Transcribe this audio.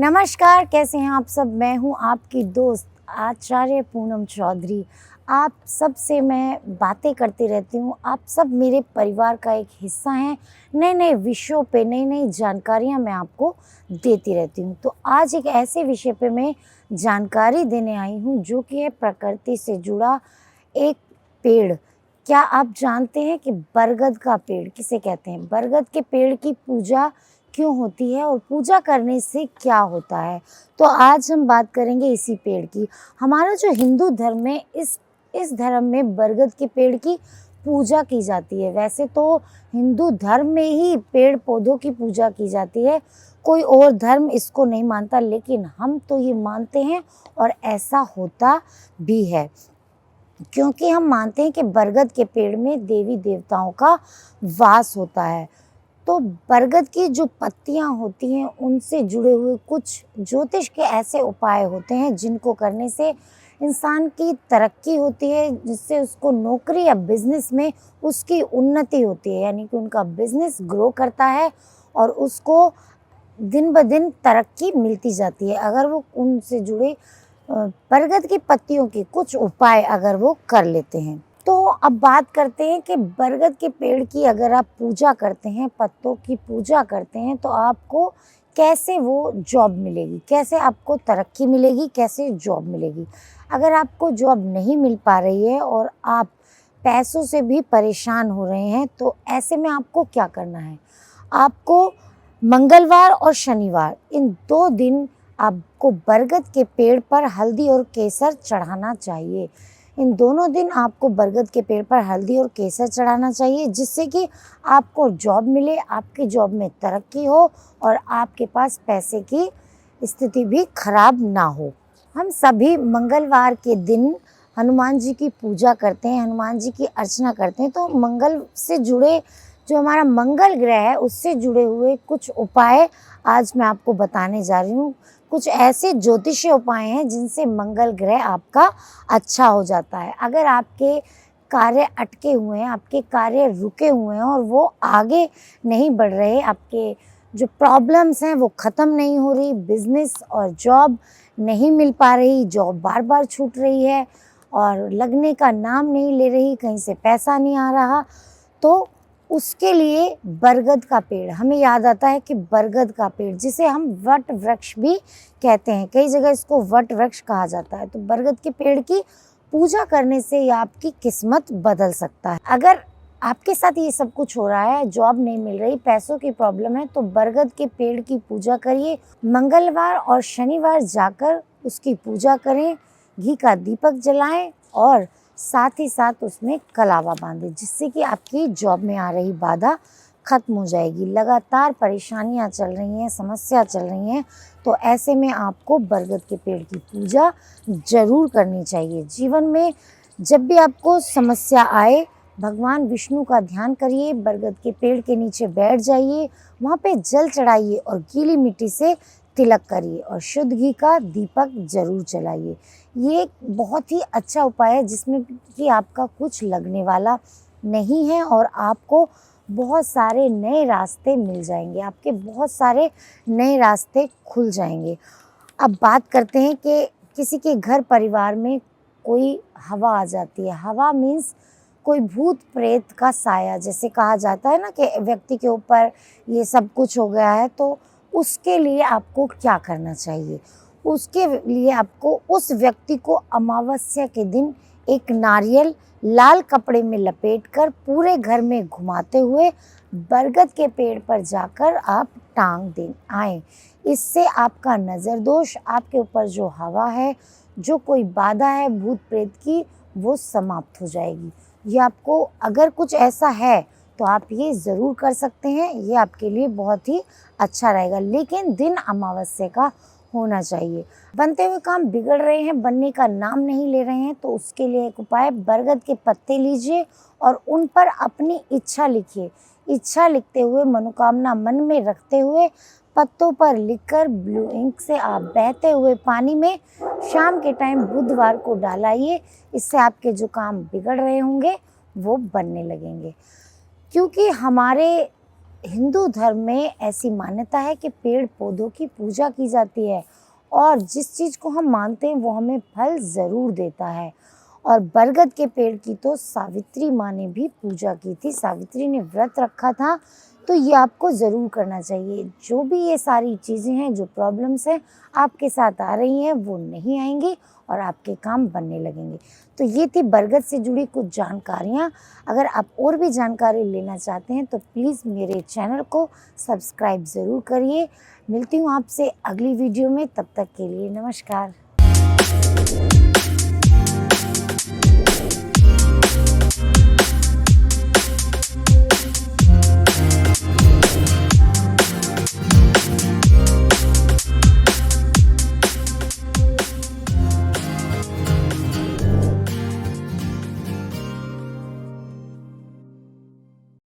नमस्कार, कैसे हैं आप सब। मैं हूं आपकी दोस्त आचार्य पूनम चौधरी। आप सब से मैं बातें करती रहती हूं। आप सब मेरे परिवार का एक हिस्सा हैं। नए नए विषयों पे नई नई जानकारियां मैं आपको देती रहती हूं। तो आज एक ऐसे विषय पे मैं जानकारी देने आई हूं जो कि है प्रकृति से जुड़ा एक पेड़। क्या आप जानते हैं कि बरगद का पेड़ किसे कहते हैं? बरगद के पेड़ की पूजा क्यों होती है और पूजा करने से क्या होता है? तो आज हम बात करेंगे इसी पेड़ की। हमारा जो हिंदू धर्म है, इस धर्म में बरगद के पेड़ की पूजा की जाती है। वैसे तो हिंदू धर्म में ही पेड़ पौधों की पूजा की जाती है, कोई और धर्म इसको नहीं मानता, लेकिन हम तो ये मानते हैं और ऐसा होता भी है, क्योंकि हम मानते हैं कि बरगद के पेड़ में देवी देवताओं का वास होता है। तो बरगद की जो पत्तियां होती हैं उनसे जुड़े हुए कुछ ज्योतिष के ऐसे उपाय होते हैं जिनको करने से इंसान की तरक्की होती है, जिससे उसको नौकरी या बिजनेस में उसकी उन्नति होती है, यानी कि उनका बिजनेस ग्रो करता है और उसको दिन ब दिन तरक्की मिलती जाती है अगर वो उनसे जुड़े बरगद की पत्तियों के कुछ उपाय अगर वो कर लेते हैं। तो अब बात करते हैं कि बरगद के पेड़ की अगर आप पूजा करते हैं, पत्तों की पूजा करते हैं, तो आपको कैसे वो जॉब मिलेगी, कैसे आपको तरक्की मिलेगी, कैसे जॉब मिलेगी। अगर आपको जॉब नहीं मिल पा रही है और आप पैसों से भी परेशान हो रहे हैं, तो ऐसे में आपको क्या करना है? आपको मंगलवार और शनिवार इन 2 दिन आपको बरगद के पेड़ पर हल्दी और केसर चढ़ाना चाहिए। इन दोनों दिन आपको बरगद के पेड़ पर हल्दी और केसर चढ़ाना चाहिए, जिससे कि आपको जॉब मिले, आपकी जॉब में तरक्की हो और आपके पास पैसे की स्थिति भी खराब ना हो। हम सभी मंगलवार के दिन हनुमान जी की पूजा करते हैं, हनुमान जी की अर्चना करते हैं। तो मंगल से जुड़े जो हमारा मंगल ग्रह है उससे जुड़े हुए कुछ उपाय आज मैं आपको बताने जा रही हूँ। कुछ ऐसे ज्योतिषीय उपाय हैं जिनसे मंगल ग्रह आपका अच्छा हो जाता है। अगर आपके कार्य अटके हुए हैं, आपके कार्य रुके हुए हैं और वो आगे नहीं बढ़ रहे, आपके जो प्रॉब्लम्स हैं वो ख़त्म नहीं हो रही, बिजनेस और जॉब नहीं मिल पा रही, जॉब बार बार छूट रही है और लगने का नाम नहीं ले रही, कहीं से पैसा नहीं आ रहा, तो उसके लिए बरगद का पेड़ हमें याद आता है कि बरगद का पेड़, जिसे हम वट वृक्ष भी कहते हैं, कई जगह इसको वट वृक्ष कहा जाता है। तो बरगद के पेड़ की पूजा करने से ये आपकी किस्मत बदल सकता है। अगर आपके साथ ये सब कुछ हो रहा है, जॉब नहीं मिल रही, पैसों की प्रॉब्लम है, तो बरगद के पेड़ की पूजा करिए। मंगलवार और शनिवार जाकर उसकी पूजा करें, घी का दीपक जलाएं और साथ ही साथ उसमें कलावा बांधें, जिससे कि आपकी जॉब में आ रही बाधा खत्म हो जाएगी। लगातार परेशानियां चल रही हैं, समस्या चल रही हैं, तो ऐसे में आपको बरगद के पेड़ की पूजा जरूर करनी चाहिए। जीवन में जब भी आपको समस्या आए, भगवान विष्णु का ध्यान करिए, बरगद के पेड़ के नीचे बैठ जाइए, वहाँ पे जल चढ़ाइए और गीली मिट्टी से तिलक करिए और शुद्ध घी का दीपक जरूर जलाइए। ये एक बहुत ही अच्छा उपाय है जिसमें कि आपका कुछ लगने वाला नहीं है और आपको बहुत सारे नए रास्ते मिल जाएंगे, आपके बहुत सारे नए रास्ते खुल जाएंगे। अब बात करते हैं कि किसी के घर परिवार में कोई हवा आ जाती है। हवा मीन्स कोई भूत प्रेत का साया, जैसे कहा जाता है ना कि व्यक्ति के ऊपर ये सब कुछ हो गया है, तो उसके लिए आपको क्या करना चाहिए? उसके लिए आपको उस व्यक्ति को अमावस्या के दिन एक नारियल लाल कपड़े में लपेटकर पूरे घर में घुमाते हुए बरगद के पेड़ पर जाकर आप टांग दे आए। इससे आपका नज़र दोष, आपके ऊपर जो हवा है, जो कोई बाधा है भूत प्रेत की, वो समाप्त हो जाएगी। ये आपको अगर कुछ ऐसा है तो आप ये ज़रूर कर सकते हैं, ये आपके लिए बहुत ही अच्छा रहेगा, लेकिन दिन अमावस्या का होना चाहिए। बनते हुए काम बिगड़ रहे हैं, बनने का नाम नहीं ले रहे हैं, तो उसके लिए एक उपाय, बरगद के पत्ते लीजिए और उन पर अपनी इच्छा लिखिए। इच्छा लिखते हुए, मनोकामना मन में रखते हुए, पत्तों पर लिखकर ब्लू इंक से आप बहते हुए पानी में शाम के टाइम बुधवार को डालाइए। इससे आपके जो काम बिगड़ रहे होंगे वो बनने लगेंगे। क्योंकि हमारे हिंदू धर्म में ऐसी मान्यता है कि पेड़ पौधों की पूजा की जाती है और जिस चीज़ को हम मानते हैं वो हमें फल ज़रूर देता है। और बरगद के पेड़ की तो सावित्री माँ ने भी पूजा की थी, सावित्री ने व्रत रखा था। तो ये आपको ज़रूर करना चाहिए। जो भी ये सारी चीज़ें हैं, जो प्रॉब्लम्स हैं आपके साथ आ रही हैं, वो नहीं आएंगी और आपके काम बनने लगेंगे। तो ये थी बरगद से जुड़ी कुछ जानकारियाँ। अगर आप और भी जानकारी लेना चाहते हैं तो प्लीज़ मेरे चैनल को सब्सक्राइब ज़रूर करिए। मिलती हूँ आपसे अगली वीडियो में, तब तक के लिए नमस्कार।